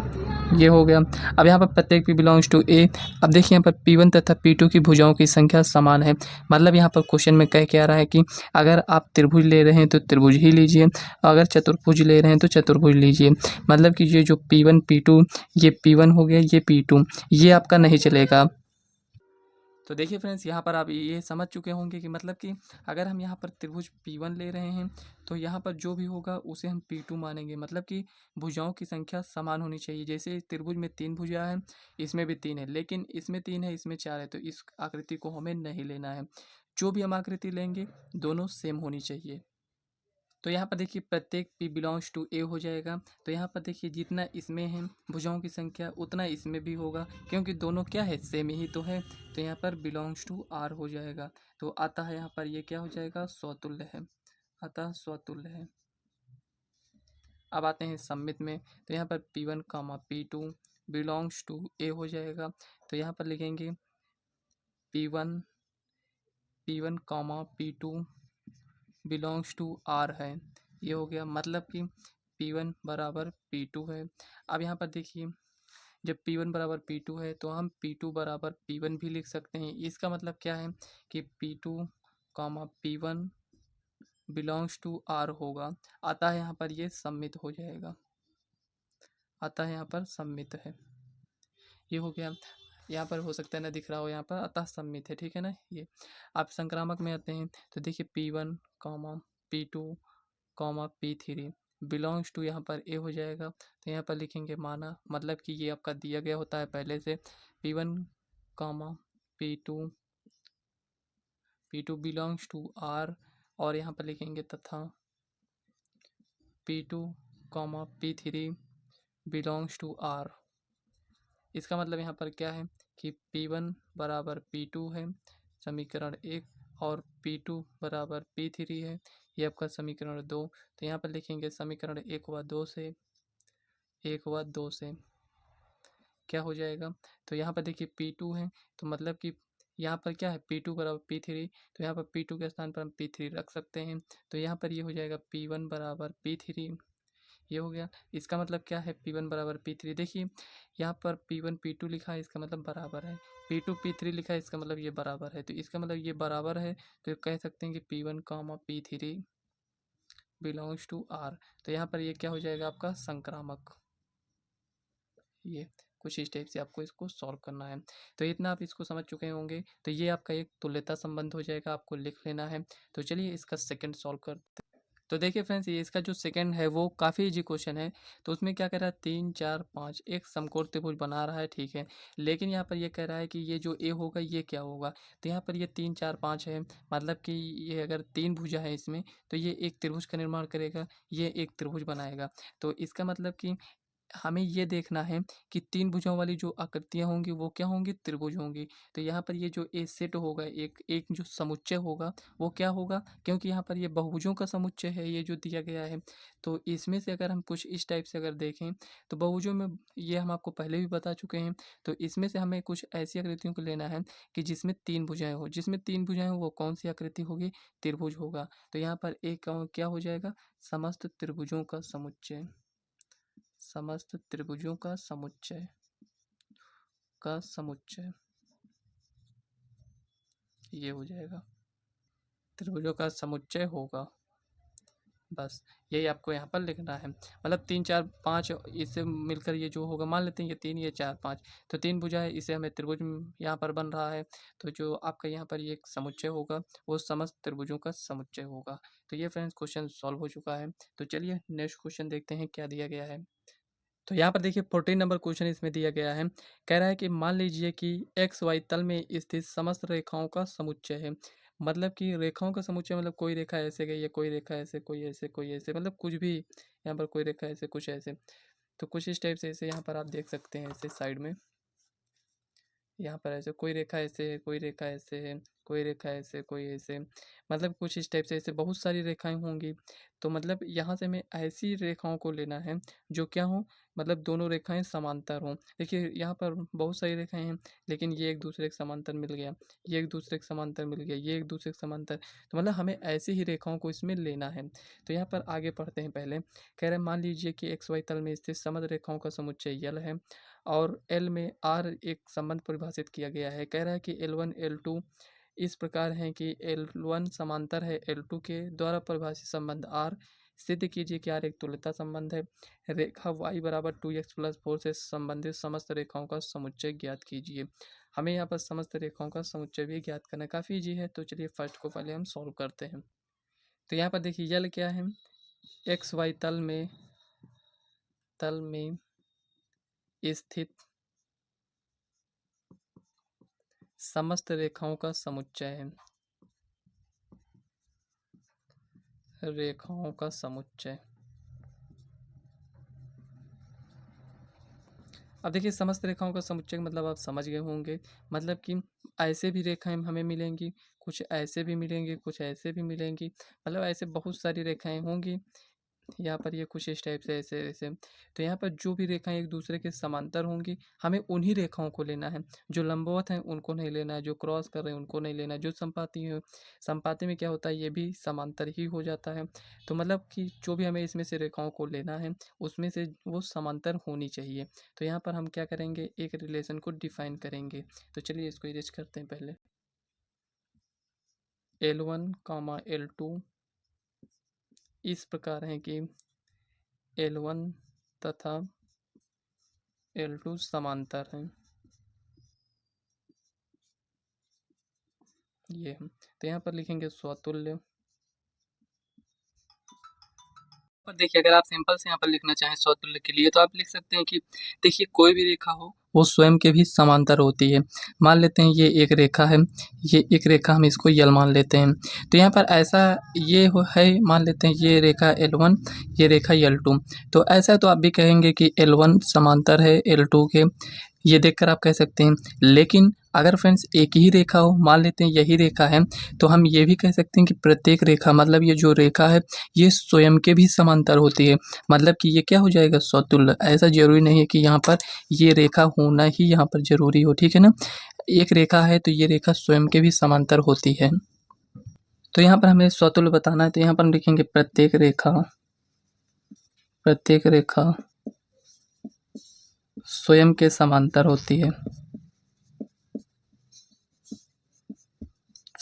Speaker 1: ये हो गया। अब यहाँ पर प्रत्येक P बिलोंग्स टू A। अब देखिए यहाँ पर P1 तथा P2 की भुजाओं की संख्या समान है। मतलब यहाँ पर क्वेश्चन में कह के आ रहा है कि अगर आप त्रिभुज ले रहे हैं तो त्रिभुज ही लीजिए, अगर चतुर्भुज ले रहे हैं तो चतुर्भुज लीजिए। मतलब कि ये जो P1 P2, ये P1 हो गया, ये P2, ये आपका नहीं चलेगा। तो देखिए फ्रेंड्स, यहाँ पर आप ये समझ चुके होंगे कि मतलब कि अगर हम यहाँ पर त्रिभुज P1 ले रहे हैं तो यहाँ पर जो भी होगा उसे हम P2 मानेंगे। मतलब कि भुजाओं की संख्या समान होनी चाहिए। जैसे त्रिभुज में 3 भुजा है, इसमें भी 3 है, लेकिन इसमें 3 है, इसमें 4 है, तो इस आकृति को हमें नहीं लेना है। जो भी हम आकृति लेंगे दोनों सेम होनी चाहिए। तो यहाँ पर देखिए प्रत्येक P बिलोंग्स टू ए हो जाएगा। तो यहाँ पर देखिए जितना इसमें है भुजाओं की संख्या उतना इसमें भी होगा, क्योंकि दोनों क्या है सेम ही तो है। तो यहाँ पर बिलोंग्स टू आर हो जाएगा। तो अतः यहाँ पर ये क्या हो जाएगा, स्वतुल्य है, अतः स्वतुल्य है। अब आते हैं सममित में। तो यहाँ पर P1 comma P2 belongs to A हो जाएगा। तो यहाँ पर लिखेंगे P1 comma P2 belongs to are है। ये हो गया, मतलब कि P1 बराबर P2 है। अब यहाँ पर देखिए जब P1 बराबर P2 है तो हम P2 बराबर P1 भी लिख सकते हैं। इसका मतलब क्या है कि P2 comma P1 belongs to R होगा। अतः यहाँ पर ये सम्मित हो जाएगा, अतः यहाँ पर सम्मित है। ये हो गया। यहाँ पर हो सकता है ना दिख रहा हो, यहाँ पर अतः सम्मित है, ठीक है ना। ये आप संक्रामक में आते हैं तो देखिए P1 comma P2 comma P3 belongs to यहाँ पर ए हो जाएगा। तो यहाँ पर लिखेंगे माना, मतलब कि ये आपका दिया गया होता है पहले से। P1 comma P2 belongs to are, और यहाँ पर लिखेंगे तथा P2 comma P3 belongs to are. इसका मतलब यहाँ पर क्या है कि P1 बराबर P2 है, समीकरण 1, और P2 बराबर P3 है, ये आपका समीकरण 2। तो यहाँ पर लिखेंगे समीकरण 1 व 2 से क्या हो जाएगा। तो यहाँ पर देखिए P2 है, तो मतलब कि यहाँ पर क्या है P2 बराबर P3, तो यहाँ पर P2 के स्थान पर हम P3 रख सकते हैं। तो यहाँ पर ये हो जाएगा P1 बराबर P3, ये हो गया। इसका मतलब क्या है P1 बराबर P3, देखिए यहाँ पर P1 P2 लिखा है, इसका मतलब बराबर है। P2 P3 लिखा है, इसका मतलब ये बराबर है। तो इसका मतलब ये बराबर है, तो कह सकते हैं कि P1 comma P3 belongs to are. तो यहाँ पर ये क्या हो जाएगा आपका संक्रामक। ये कुछ इस टाइप से आपको इसको सॉल्व करना है। तो इतना आप इसको समझ चुके होंगे। तो ये आपका एक तुल्यता संबंध हो जाएगा, आपको लिख लेना है। तो चलिए इसका सेकंड सॉल्व करते हैं। तो देखिए फ्रेंड्स, ये इसका जो सेकंड है वो काफ़ी इजी क्वेश्चन है। तो उसमें क्या कह रहा है, 3 4 5 एक समकोण त्रिभुज बना रहा है, ठीक है। लेकिन यहाँ पर ये कह रहा है कि ये जो ए होगा ये क्या होगा। तो यहाँ पर ये 3 4 5 है, मतलब कि ये अगर 3 भुजा है इसमें, तो ये एक त्रिभुज का निर्माण करेगा, ये एक त्रिभुज बनाएगा। तो इसका मतलब कि हमें ये देखना है कि 3 भुजाओं वाली जो आकृतियाँ होंगी वो क्या होंगी, त्रिभुज होंगी। तो यहाँ पर ये जो ए सेट होगा, एक एक जो समुच्चय होगा वो क्या होगा, क्योंकि यहाँ पर ये बहुभुजों का समुच्चय है ये जो दिया गया है। तो इसमें से अगर हम कुछ इस टाइप से अगर देखें तो बहुभुजों में ये हम आपको पहले भी बता चुके हैं। तो इसमें से हमें कुछ ऐसी आकृतियों को लेना है कि जिसमें 3 भुजाएँ हो, जिसमें 3 भुजाएँ हो वो कौन सी आकृति होगी, त्रिभुज होगा। तो यहाँ पर एक क्या हो जाएगा, समस्त त्रिभुजों का समुच्चय, समस्त त्रिभुजों का समुच्चय ये हो जाएगा, त्रिभुजों का समुच्चय होगा। बस यही आपको यहाँ पर लिखना है। मतलब 3 4 5 इससे मिलकर ये जो होगा, मान लेते हैं ये 3 ये 4 5, तो 3 भुजा है, इसे हमें त्रिभुज यहाँ पर बन रहा है। तो जो आपका यहाँ पर ये एक समुच्चय होगा वो समस्त त्रिभुजों का समुच्चय होगा। तो ये फ्रेंड्स क्वेश्चन सॉल्व हो चुका है। तो चलिए नेक्स्ट क्वेश्चन देखते हैं क्या दिया गया है। तो यहाँ पर देखिए 14 नंबर क्वेश्चन इसमें दिया गया है। कह रहा है कि मान लीजिए कि एक्स वाई तल में स्थित समस्त रेखाओं का समुच्चय है। मतलब कि रेखाओं का समुच्चय, मतलब कोई रेखा ऐसे गई है, कोई रेखा ऐसे, कोई ऐसे, कोई ऐसे, मतलब कुछ भी यहाँ पर कोई रेखा ऐसे, कुछ ऐसे। तो कुछ इस टाइप से ऐसे यहाँ पर आप देख सकते हैं, ऐसे साइड में यहाँ पर ऐसे कोई रेखा ऐसे है, कोई रेखा ऐसे है, कोई रेखा ऐसे, कोई ऐसे, मतलब कुछ इस टाइप से ऐसे बहुत सारी रेखाएं होंगी। तो मतलब यहाँ से हमें ऐसी रेखाओं को लेना है जो क्या हो, मतलब दोनों रेखाएं समांतर हों। देखिए यहाँ पर बहुत सारी रेखाएं हैं, लेकिन ये एक दूसरे के समांतर मिल गया, ये एक दूसरे के समांतर मिल गया, ये एक दूसरे के समांतर। तो मतलब हमें ऐसी ही रेखाओं को इसमें लेना है। तो यहाँ पर आगे पढ़ते हैं। पहले कह रहे हैं मान लीजिए कि एक्स वाई तल में स्थित समग्र रेखाओं का समुच्चय यल है और एल में आर एक संबंध परिभाषित किया गया है। कह रहा है कि L1 L2 इस प्रकार है कि L1 समांतर है L2 के द्वारा परिभाषित संबंध R। सिद्ध कीजिए कि R एक तुल्यता संबंध है। रेखा y बराबर 2x+4 से संबंधित समस्त रेखाओं का समुच्चय ज्ञात कीजिए। हमें यहाँ पर समस्त रेखाओं का समुच्चय भी ज्ञात करना काफ़ी ईजी है। तो चलिए फर्स्ट को पहले हम सॉल्व करते हैं। तो यहाँ पर देखिए यल क्या है, एक्स वाई तल में स्थित समस्त रेखाओं का समुच्चय है। रेखाओं का समुच्चय। अब देखिए समस्त रेखाओं का समुच्चय का मतलब आप समझ गए होंगे। मतलब कि ऐसे भी रेखाएं हमें मिलेंगी, कुछ ऐसे भी मिलेंगी, कुछ ऐसे भी मिलेंगी। मतलब ऐसे बहुत सारी रेखाएं होंगी। यहाँ पर ये कुछ इस टाइप से ऐसे ऐसे। तो यहाँ पर जो भी रेखाएं एक दूसरे के समांतर होंगी, हमें उन्हीं रेखाओं को लेना है। जो लंबवत हैं उनको नहीं लेना है, जो क्रॉस कर रहे हैं उनको नहीं लेना है। जो संपाती है, संपाती में क्या होता है, ये भी समांतर ही हो जाता है। तो मतलब कि जो भी हमें इसमें से रेखाओं को लेना है, उसमें से वो समांतर होनी चाहिए। तो यहाँ पर हम क्या करेंगे, एक रिलेशन को डिफाइन करेंगे। तो चलिए इसको इरेज करते हैं पहले। L1 कामा L2 इस प्रकार है कि L1 तथा L2 समांतर हैं। ये हम तो यहाँ पर लिखेंगे स्वतुल्य। पर देखिए अगर आप सिंपल से यहाँ पर लिखना चाहें स्वतुल्य के लिए तो आप लिख सकते हैं कि देखिए कोई भी रेखा हो वो स्वयं के भी समांतर होती है। मान लेते हैं ये एक रेखा है, ये एक रेखा हम इसको यल मान लेते हैं। तो यहाँ पर ऐसा ये है, मान लेते हैं ये रेखा L1, ये रेखा L2। तो ऐसा तो आप भी कहेंगे कि L1 समांतर है L2 के, ये देखकर आप कह सकते हैं। लेकिन अगर फ्रेंड्स एक ही रेखा हो, मान लेते हैं यही रेखा है, तो हम ये भी कह सकते हैं कि प्रत्येक रेखा मतलब ये जो रेखा है ये स्वयं के भी समांतर होती है। मतलब कि ये क्या हो जाएगा, स्वतुल्य। ऐसा जरूरी नहीं है कि यहाँ पर ये रेखा होना ही यहाँ पर जरूरी हो, ठीक है ना। एक रेखा है तो ये रेखा स्वयं के भी समांतर होती है। तो यहाँ पर हमें स्वतुल्य बताना है, तो यहाँ पर हम लिखेंगे प्रत्येक रेखा स्वयं के समांतर होती है,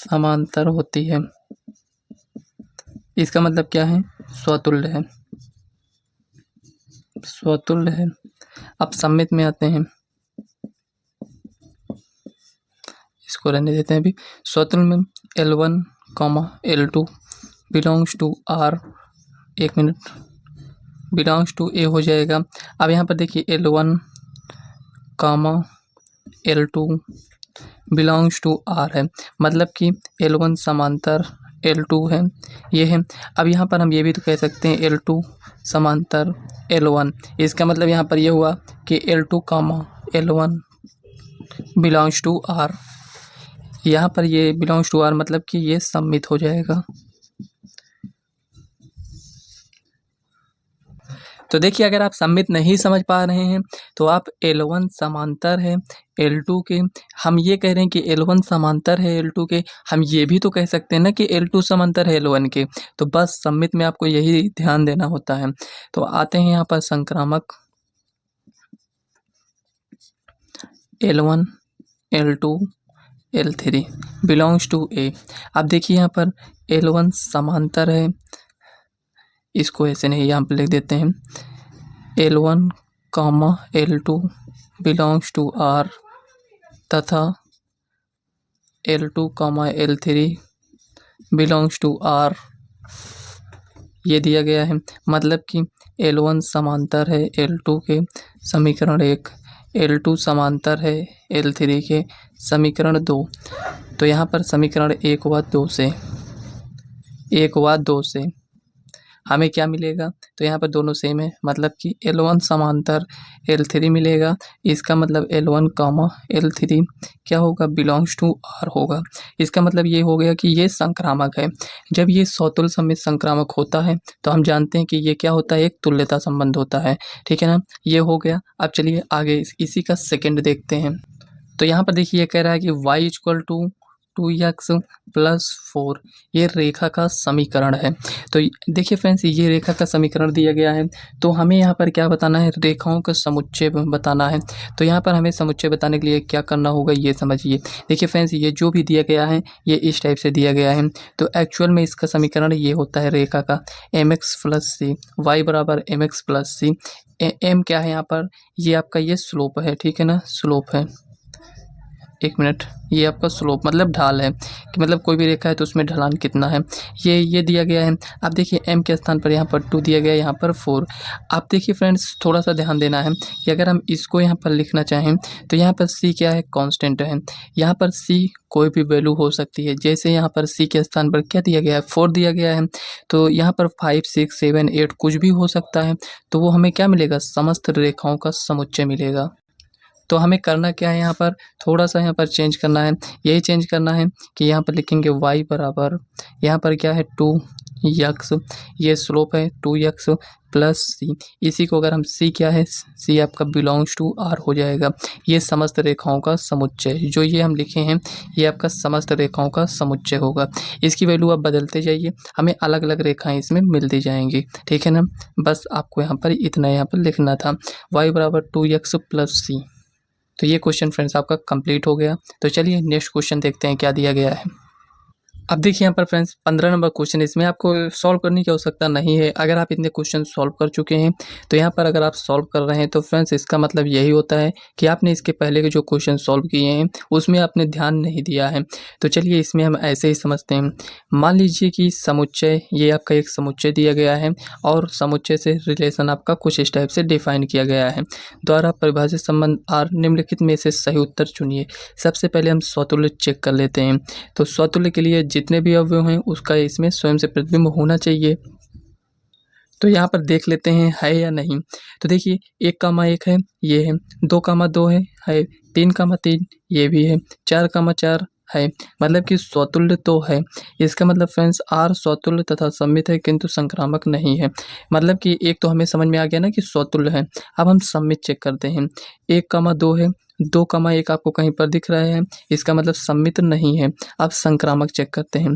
Speaker 1: समांतर होती है। इसका मतलब क्या है, स्वतुल्य है, स्वतुल्य है। अब सममित में आते हैं, इसको रहने देते हैं अभी। स्वतुल्य में L1 comma L2 belongs to R, एक मिनट, बिलोंग्स टू A हो जाएगा। अब यहाँ पर देखिए L1 comma L2 belongs to R है, मतलब कि L1 समांतर L2 है, ये है। अब यहाँ पर हम ये भी तो कह सकते हैं L2 समांतर L1। इसका मतलब यहाँ पर ये हुआ कि L2 comma L1 belongs to R। यहाँ पर ये बिलोंग्स टू R मतलब कि ये सम्मित हो जाएगा। तो देखिए अगर आप सम्मित नहीं समझ पा रहे हैं तो आप L1 समांतर है L2 के, हम ये कह रहे हैं कि L1 समांतर है L2 के, हम ये भी तो कह सकते हैं ना कि L2 समांतर है L1 के। तो बस सम्मित में आपको यही ध्यान देना होता है। तो आते हैं यहाँ पर संक्रामक L1 L2 L3 belongs to A। अब देखिए यहाँ पर L1 समांतर है, इसको ऐसे नहीं यहाँ पर लिख देते हैं L1 comma L2 belongs to R तथा L2 comma L3 belongs to R, ये दिया गया है। मतलब कि L1 समांतर है L2 के, समीकरण 1, L2 समांतर है L3 के, समीकरण 2। तो यहाँ पर समीकरण 1 व 2 से हमें क्या मिलेगा, तो यहाँ पर दोनों सेम है, मतलब कि L1 समांतर L3 मिलेगा। इसका मतलब L1 कामा L3 क्या होगा, बिलोंग्स टू R होगा। इसका मतलब ये हो गया कि ये संक्रामक है। जब ये स्वतुल्य सम्मित संक्रामक होता है तो हम जानते हैं कि ये क्या होता है, एक तुल्यता संबंध होता है, ठीक है ना। ये हो गया। अब चलिए आगे इसी का सेकेंड देखते हैं। तो यहाँ पर देखिए ये कह रहा है कि y equal to 2x plus 4 ये रेखा का समीकरण है। तो देखिए फ्रेंड्स ये रेखा का समीकरण दिया गया है, तो हमें यहाँ पर क्या बताना है, रेखाओं का समुच्चय बताना है। तो यहाँ पर हमें समुच्चय बताने के लिए क्या करना होगा, ये समझिए। देखिए फ्रेंड्स ये जो भी दिया गया है ये इस टाइप से दिया गया है। तो एक्चुअल में इसका समीकरण ये होता है रेखा का mx प्लस सी, वाई बराबर mx प्लस सी। एम क्या है यहाँ पर, ये आपका ये स्लोप है, ठीक है ना, स्लोप है। एक मिनट, ये आपका स्लोप मतलब ढाल है कि मतलब कोई भी रेखा है तो उसमें ढलान कितना है, ये दिया गया है। अब देखिए m के स्थान पर यहाँ पर 2 दिया गया है, यहाँ पर 4। अब देखिए फ्रेंड्स थोड़ा सा ध्यान देना है कि अगर हम इसको यहाँ पर लिखना चाहें तो यहाँ पर c क्या है, कांस्टेंट है। यहाँ पर c कोई भी वैल्यू हो सकती है, जैसे यहाँ पर c के स्थान पर क्या दिया गया है, 4 दिया गया है। तो यहाँ पर 5 6 7 8 कुछ भी हो सकता है, तो वो हमें क्या मिलेगा, समस्त रेखाओं का समुच्चय मिलेगा। तो हमें करना क्या है, यहाँ पर थोड़ा सा यहाँ पर चेंज करना है। यही चेंज करना है कि यहाँ पर लिखेंगे y बराबर, यहाँ पर क्या है 2x, ये स्लोप है 2x प्लस c। इसी को अगर हम c क्या है, c आपका बिलोंग्स टू r हो जाएगा। ये समस्त रेखाओं का समुच्चय, जो ये हम लिखे हैं ये आपका समस्त रेखाओं का समुच्चय होगा। इसकी वैल्यू आप बदलते जाइए, हमें अलग अलग रेखाएं इसमें मिलती जाएंगी, ठीक है ना। बस आपको यहाँ पर इतना यहाँ पर लिखना था, y बराबर 2x प्लस c। तो ये क्वेश्चन फ्रेंड्स आपका कंप्लीट हो गया। तो चलिए नेक्स्ट क्वेश्चन देखते हैं क्या दिया गया है। अब देखिए यहाँ पर फ्रेंड्स 15 नंबर क्वेश्चन, इसमें आपको सॉल्व करने की आवश्यकता नहीं है। अगर आप इतने क्वेश्चन सॉल्व कर चुके हैं तो यहाँ पर अगर आप सॉल्व कर रहे हैं तो फ्रेंड्स इसका मतलब यही होता है कि आपने इसके पहले के जो क्वेश्चन सॉल्व किए हैं उसमें आपने ध्यान नहीं दिया है। तो चलिए इसमें हम ऐसे ही समझते हैं। मान लीजिए कि समुच्चय, ये आपका एक समुच्चय दिया गया है और समुच्चय से रिलेशन आपका कुछ इस टाइप से डिफाइन किया गया है। द्वारा परिभाषित संबंध r निम्नलिखित में से सही उत्तर चुनिए। सबसे पहले हम स्वतुल्य चेक कर लेते हैं। तो स्वतुल्य के लिए जितने भी अवयव हैं उसका इसमें स्वयं से प्रतिबिंब होना चाहिए। तो यहाँ पर देख लेते हैं है या नहीं। तो देखिए 1,1 है, ये है, 2,2 है, 3,3 ये भी है, 4,4 है, मतलब कि स्वतुल्य तो है। इसका मतलब फ्रेंड्स r स्वतुल्य तथा सममित है किंतु संक्रामक नहीं है। मतलब कि एक तो हमें समझ में आ गया ना कि स्वतुल्य है। अब हम सममित चेक करते हैं। 1,2 है, 2,1 आपको कहीं पर दिख रहा है, इसका मतलब सममित नहीं है। अब संक्रामक चेक करते हैं।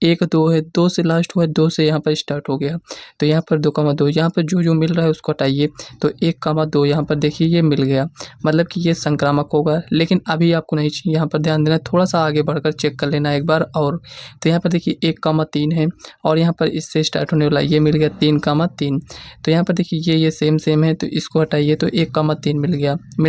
Speaker 1: 1 2 है, 2 से लास्ट हुआ है, 2 से यहाँ पर स्टार्ट हो गया, तो यहाँ पर 2,2 यहाँ पर जो मिल रहा है उसको हटाइए। तो 1,2 यहाँ पर देखिए ये मिल गया, मतलब कि ये संक्रामक होगा। लेकिन अभी आपको नहीं चाहिए, यहाँ पर ध्यान देना, थोड़ा सा आगे बढ़कर चेक कर लेना एक बार और। तो यहाँ पर देखिए 1,3 है और यहाँ पर इससे स्टार्ट होने वाला ये मिल गया 3,3। तो यहाँ पर देखिए ये सेम है, तो इसको हटाइए तो 1,3 मिल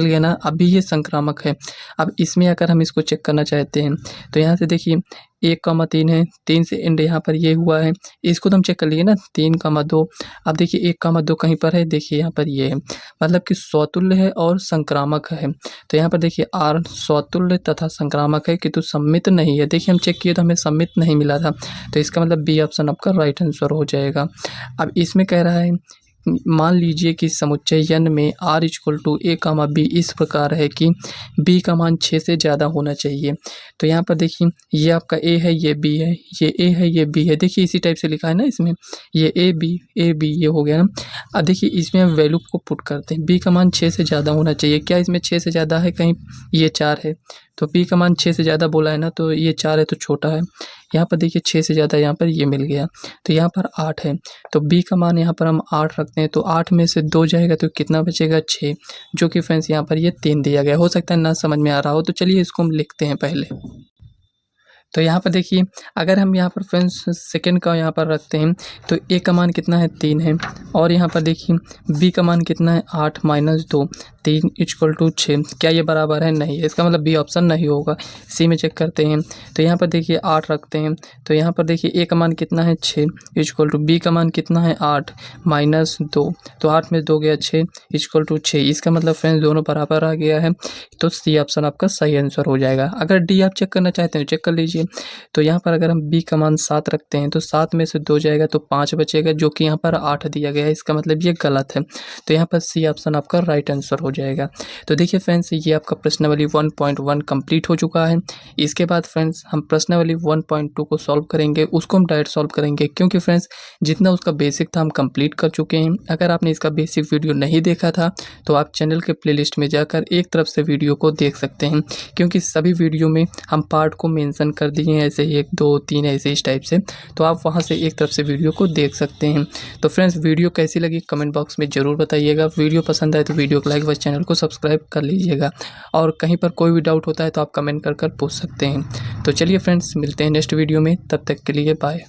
Speaker 1: गया ना। अभी ये संक्रामक है। अब इसमें अगर हम इसको चेक करना चाहते हैं तो यहाँ से देखिए 1,3 है, 3 से एंड यहाँ पर ये हुआ है, इसको तो हम चेक कर लिए ना 3,2। अब देखिए 1,2 कहीं पर है, देखिए यहाँ पर ये है, मतलब कि स्वतुल्य है और संक्रामक है। तो यहाँ पर देखिए r स्वतुल्य तथा संक्रामक है किंतु सम्मित नहीं है। देखिए हम चेक किए तो हमें सम्मित नहीं मिला था, तो इसका मतलब बी ऑप्शन आपका राइट आंसर हो जाएगा। अब इसमें कह रहा है मान लीजिए कि समुच्चय n में r = a, b इस प्रकार है कि b का मान 6 से ज़्यादा होना चाहिए। तो यहाँ पर देखिए ये आपका a है, ये b है, ये a है, ये b है। देखिए इसी टाइप से लिखा है ना इसमें, ये a b ये हो गया ना। अब देखिए इसमें हम वैल्यू को पुट करते हैं। b का मान 6 से ज़्यादा होना चाहिए। क्या इसमें 6 से ज़्यादा है कहीं? ये 4 है, तो b का मान 6 से ज़्यादा बोला है ना, तो ये 4 है तो छोटा है। यहाँ पर देखिए 6 से ज़्यादा, यहाँ पर ये मिल गया, तो यहाँ पर 8 है, तो b का मान यहाँ पर हम 8 रखते हैं। तो 8 में से 2 जाएगा तो कितना बचेगा? 6, जो कि फ्रेंड्स यहाँ पर ये 3 दिया गया। हो सकता है ना समझ में आ रहा हो, तो चलिए इसको हम लिखते हैं पहले। तो यहाँ पर देखिए अगर हम यहाँ पर फ्रेंड्स सेकंड का यहाँ पर रखते हैं तो a का मान कितना है? 3 है, और यहाँ पर देखिए b का मान कितना है? 8 - 2, 3 = 6। क्या ये बराबर है? नहीं है, इसका मतलब बी ऑप्शन नहीं होगा। सी में चेक करते हैं तो यहाँ पर देखिए 8 रखते हैं, तो यहाँ पर देखिए a का मान कितना है? 6 = b का मान कितना है? 8 - 2, तो 8 में 2 गया 6 = 6। इसका मतलब फ्रेंड्स दोनों बराबर आ गया है, तो सी ऑप्शन आपका सही आंसर हो जाएगा। अगर डी आप चेक करना चाहते हैं चेक कर लीजिए। तो यहाँ पर अगर हम b का मान 7 रखते हैं तो 7 में से 2 जाएगा तो 5 बचेगा, जो कि यहाँ पर 8 दिया गया है। इसका मतलब ये गलत है, तो यहाँ पर सी ऑप्शन आपका राइट आंसर हो जाएगा। तो देखिए फ्रेंड्स ये आपका प्रश्नावली 1.1 कंप्लीट हो चुका है। इसके बाद फ्रेंड्स हम प्रश्नावली 1.2 को सॉल्व करेंगे, उसको हम डायरेक्ट सॉल्व करेंगे, क्योंकि फ्रेंड्स जितना उसका बेसिक था हम कंप्लीट कर चुके हैं। अगर आपने इसका बेसिक वीडियो नहीं देखा था तो आप चैनल के प्लेलिस्ट में जाकर एक तरफ से वीडियो को देख सकते हैं, क्योंकि सभी वीडियो में हम पार्ट को मेंशन कर दिए हैं, ऐसे 1 2 3 ऐसे इस टाइप से, तो आप वहां से एक तरफ से वीडियो को देख सकते हैं। तो फ्रेंड्स वीडियो कैसी लगी कमेंट बॉक्स में ज़रूर बताइएगा। वीडियो पसंद आए तो वीडियो को लाइक व चैनल को सब्सक्राइब कर लीजिएगा, और कहीं पर कोई भी डाउट होता है तो आप कमेंट कर पूछ सकते हैं। तो चलिए फ्रेंड्स मिलते हैं नेक्स्ट वीडियो में, तब तक के लिए बाय।